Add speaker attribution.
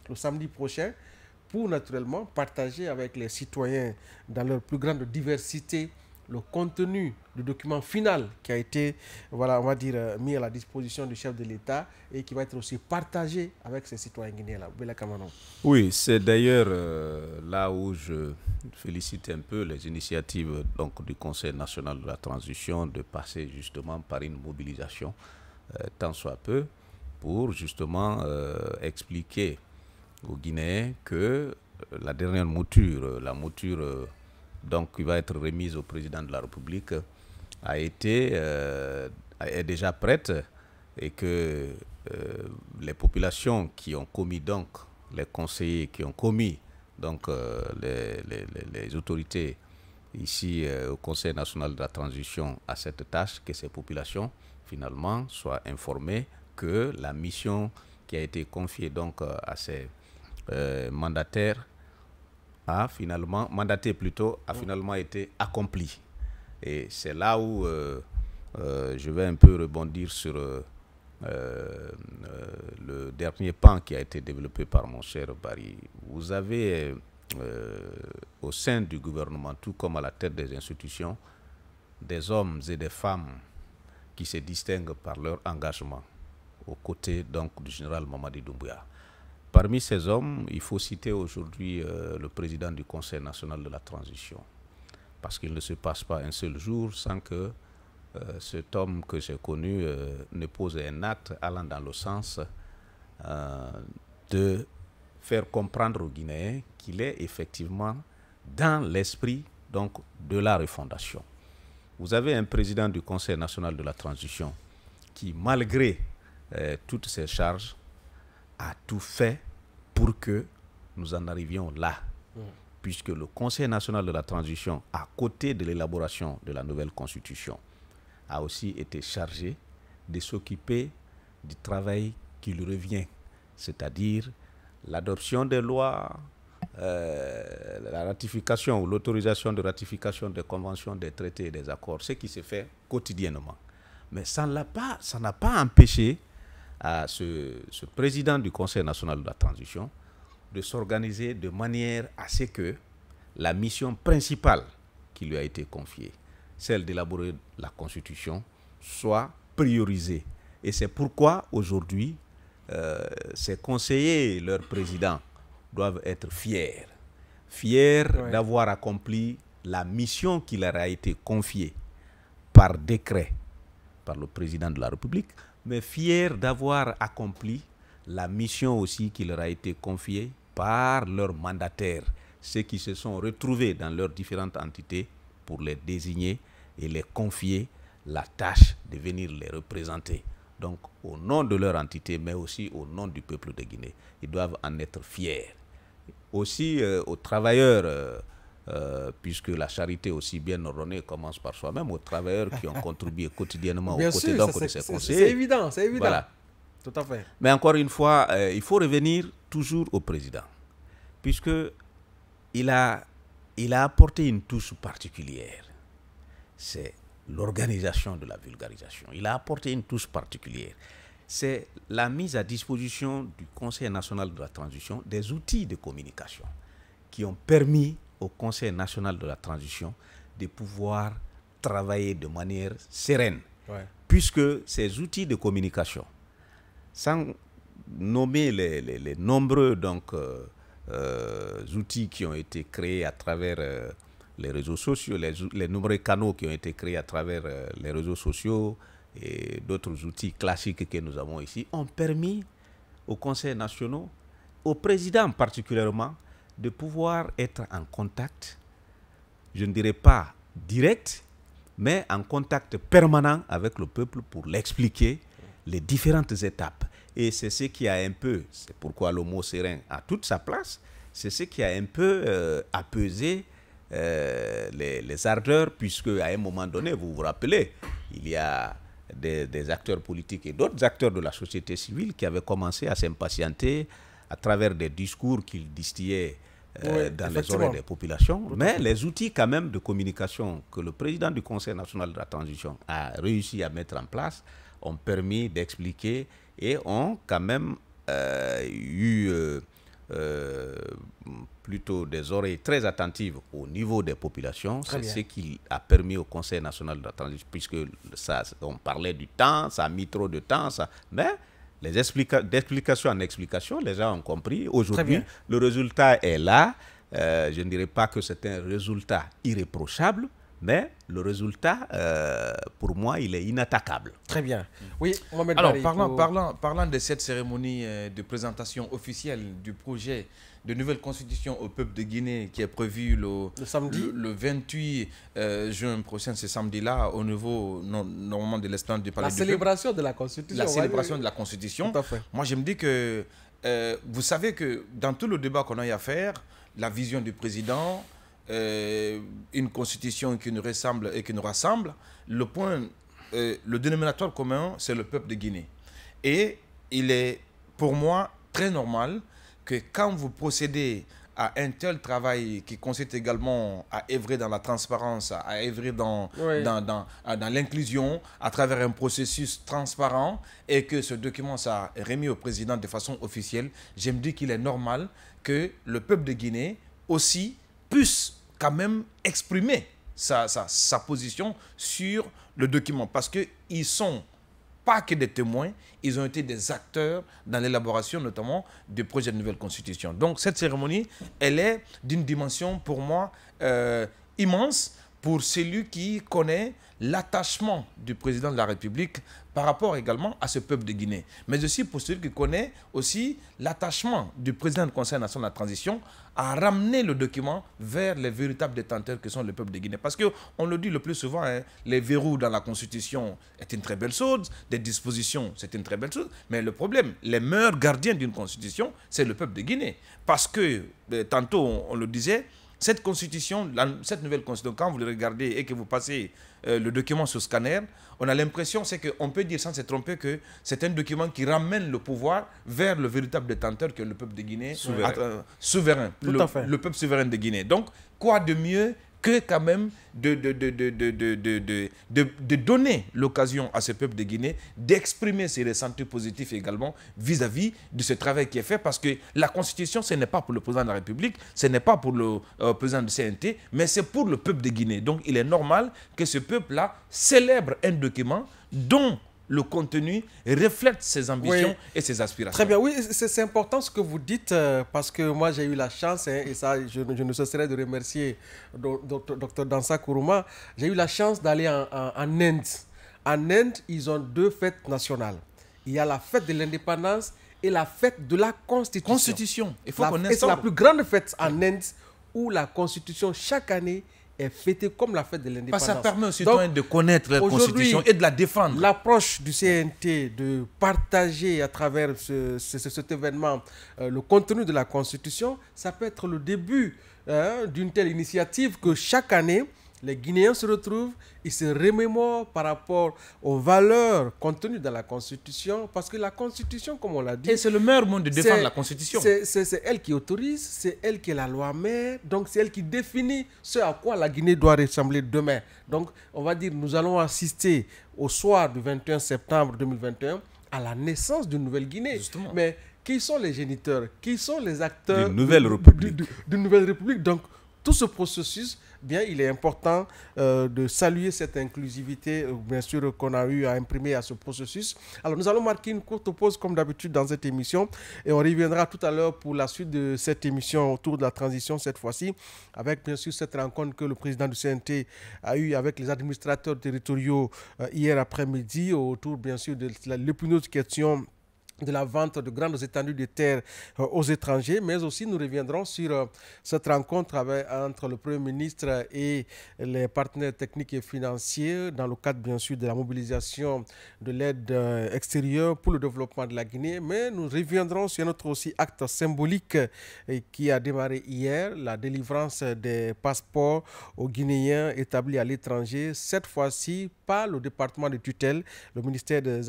Speaker 1: le samedi prochain pour naturellement partager avec les citoyens dans leur plus grande diversité le contenu du document final qui a été, voilà, on va dire, mis à la disposition du chef de l'État et qui va être aussi partagé avec ces citoyens guinéens-là. Bella Kamano.
Speaker 2: Oui, c'est d'ailleurs là où je félicite un peu les initiatives donc, du Conseil national de la transition de passer justement par une mobilisation, tant soit peu, pour justement expliquer aux Guinéens que la dernière mouture, la mouture donc, qui va être remise au président de la République, a été, est déjà prête et que les populations qui ont commis donc, les conseillers qui ont commis donc les autorités ici au Conseil national de la transition à cette tâche, que ces populations finalement soient informées que la mission qui a été confiée donc à ces mandataires a finalement, mandaté plutôt, a finalement été accomplie. Et c'est là où je vais un peu rebondir sur le dernier pan qui a été développé par mon cher Barry. Vous avez au sein du gouvernement, tout comme à la tête des institutions, des hommes et des femmes qui se distinguent par leur engagement aux côtés donc du général Mamadi Doumbouya. Parmi ces hommes, il faut citer aujourd'hui le président du Conseil national de la transition, parce qu'il ne se passe pas un seul jour sans que cet homme que j'ai connu ne pose un acte allant dans le sens de faire comprendre aux Guinéens qu'il est effectivement dans l'esprit donc de la refondation. Vous avez un président du Conseil national de la transition qui, malgré toutes ses charges, a tout fait pour que nous en arrivions là. Puisque le Conseil national de la transition, à côté de l'élaboration de la nouvelle constitution, a aussi été chargé de s'occuper du travail qui lui revient, c'est-à-dire l'adoption des lois, la ratification ou l'autorisation de ratification des conventions, des traités et des accords, ce qui se fait quotidiennement. Mais ça n'a pas empêché à ce président du Conseil national de la transition de s'organiser de manière à ce que la mission principale qui lui a été confiée, celle d'élaborer la Constitution, soit priorisée. Et c'est pourquoi aujourd'hui, ces conseillers et leurs présidents doivent être fiers. Fiers d'avoir accompli la mission qui leur a été confiée par décret par le président de la République, mais fiers d'avoir accompli la mission aussi qui leur a été confiée par leurs mandataires, ceux qui se sont retrouvés dans leurs différentes entités pour les désigner et les confier la tâche de venir les représenter. Donc, au nom de leur entité, mais aussi au nom du peuple de Guinée, ils doivent en être fiers. Aussi aux travailleurs, puisque la charité aussi bien ordonnée commence par soi-même, aux travailleurs qui ont contribué quotidiennement aux côtés donc de ces conseillers.
Speaker 1: C'est évident, c'est évident. Voilà. Tout à fait.
Speaker 2: Mais encore une fois, il faut revenir toujours au président, puisque il a apporté une touche particulière. C'est l'organisation de la vulgarisation. Il a apporté une touche particulière. C'est la mise à disposition du Conseil national de la transition des outils de communication qui ont permis au Conseil national de la transition de pouvoir travailler de manière sereine. Puisque ces outils de communication, sans nommer les nombreux donc, outils qui ont été créés à travers les réseaux sociaux, les nombreux canaux qui ont été créés à travers les réseaux sociaux et d'autres outils classiques que nous avons ici, ont permis aux conseils nationaux, au président particulièrement, de pouvoir être en contact, je ne dirais pas direct, mais en contact permanent avec le peuple pour l'expliquer les différentes étapes. Et c'est ce qui a un peu, c'est pourquoi le mot serein a toute sa place, c'est ce qui a un peu apaisé les ardeurs, puisque à un moment donné, vous vous rappelez, il y a des acteurs politiques et d'autres acteurs de la société civile qui avaient commencé à s'impatienter à travers des discours qu'ils distillaient dans les oreilles des populations. Mais les outils quand même de communication que le président du Conseil national de la transition a réussi à mettre en place ont permis d'expliquer et ont quand même eu plutôt des oreilles très attentives au niveau des populations. C'est ce
Speaker 1: bien.
Speaker 2: qui a permis au Conseil national de la transition, puisque ça, on parlait du temps, ça a mis trop de temps, mais d'explication en explication, les gens ont compris. Aujourd'hui, le résultat est là. Je ne dirais pas que c'est un résultat irréprochable, mais le résultat, pour moi, il est inattaquable.
Speaker 1: Très bien. Oui, Mohamed
Speaker 3: Alors,
Speaker 1: Bari,
Speaker 3: parlant de cette cérémonie de présentation officielle du projet de nouvelle constitution au peuple de Guinée qui est prévue le
Speaker 1: samedi,
Speaker 3: le 28 juin prochain, ce samedi-là, au niveau normalement de l'esplanade du Palais du Peuple.
Speaker 1: La célébration de la Constitution.
Speaker 3: La célébration de la Constitution.
Speaker 1: Tout à fait.
Speaker 3: Moi, je me dis que, vous savez que dans tout le débat qu'on a eu à faire, la vision du président, une constitution qui nous ressemble et qui nous rassemble, le dénominateur commun, c'est le peuple de Guinée. Et il est, pour moi, très normal que quand vous procédez à un tel travail qui consiste également à œuvrer dans la transparence, à œuvrer dans l'inclusion, à travers un processus transparent, et que ce document soit remis au président de façon officielle, je me dis qu'il est normal que le peuple de Guinée aussi puisse quand même exprimer sa position sur le document, parce qu'ils sont pas que des témoins, ils ont été des acteurs dans l'élaboration notamment du projet de nouvelle constitution. Donc cette cérémonie, elle est d'une dimension pour moi immense pour celui qui connaît l'attachement du président de la République par rapport également à ce peuple de Guinée. Mais aussi pour celui qui connaît aussi l'attachement du président du Conseil national de la transition à ramener le document vers les véritables détenteurs que sont le peuple de Guinée. Parce qu'on le dit le plus souvent, hein, les verrous dans la Constitution est une très belle chose, des dispositions c'est une très belle chose, mais le problème, les meilleurs gardiens d'une Constitution, c'est le peuple de Guinée. Parce que, tantôt on le disait, cette constitution, cette nouvelle constitution, quand vous le regardez et que vous passez le document sur scanner, on a l'impression, c'est qu'on peut dire sans se tromper que c'est un document qui ramène le pouvoir vers le véritable détenteur que le peuple de Guinée, souverain, le peuple souverain de Guinée. Donc, quoi de mieux que quand même de donner l'occasion à ce peuple de Guinée d'exprimer ses ressentis positifs également vis-à-vis de ce travail qui est fait, parce que la Constitution, ce n'est pas pour le président de la République, ce n'est pas pour le président du CNT, mais c'est pour le peuple de Guinée. Donc il est normal que ce peuple-là célèbre un document dont le contenu reflète ses ambitions et ses aspirations.
Speaker 1: Très bien, oui, c'est important ce que vous dites, parce que moi j'ai eu la chance, et ça je ne cesserai de remercier Dr Dansa Kourouma, j'ai eu la chance d'aller en Inde. En Inde, ils ont deux fêtes nationales. Il y a la fête de l'indépendance et la fête de la Constitution.
Speaker 3: Il faut qu'on ait ça.
Speaker 1: C'est la plus grande fête en Inde où la Constitution, chaque année, est fêtée comme la fête de l'indépendance.
Speaker 3: Ça permet aux citoyens de connaître la Constitution et de la défendre.
Speaker 1: L'approche du CNT de partager à travers cet événement le contenu de la Constitution, ça peut être le début d'une telle initiative que chaque année, les Guinéens se retrouvent, ils se remémorent par rapport aux valeurs contenues dans la Constitution, parce que la Constitution, comme on l'a dit...
Speaker 3: Et c'est le meilleur moyen de défendre la Constitution.
Speaker 1: C'est elle qui autorise, c'est elle qui est la loi mère, donc c'est elle qui définit ce à quoi la Guinée doit ressembler demain. Donc, on va dire, nous allons assister au soir du 21 septembre 2021 à la naissance d'une nouvelle Guinée.
Speaker 3: Justement.
Speaker 1: Mais qui sont les géniteurs? Qui sont les acteurs
Speaker 2: d'une nouvelle république?
Speaker 1: D'une nouvelle république. Donc, tout ce processus, bien, il est important de saluer cette inclusivité, bien sûr, qu'on a eu à imprimer à ce processus. Alors, nous allons marquer une courte pause, comme d'habitude, dans cette émission. Et on reviendra tout à l'heure pour la suite de cette émission autour de la transition, cette fois-ci, avec, bien sûr, cette rencontre que le président du CNT a eue avec les administrateurs territoriaux hier après-midi, autour, bien sûr, de l'épineuse question de la vente de grandes étendues de terres aux étrangers, mais aussi nous reviendrons sur cette rencontre entre le Premier ministre et les partenaires techniques et financiers dans le cadre bien sûr de la mobilisation de l'aide extérieure pour le développement de la Guinée, mais nous reviendrons sur notre aussi acte symbolique qui a démarré hier, la délivrance des passeports aux Guinéens établis à l'étranger, cette fois-ci par le département de tutelle, le ministère des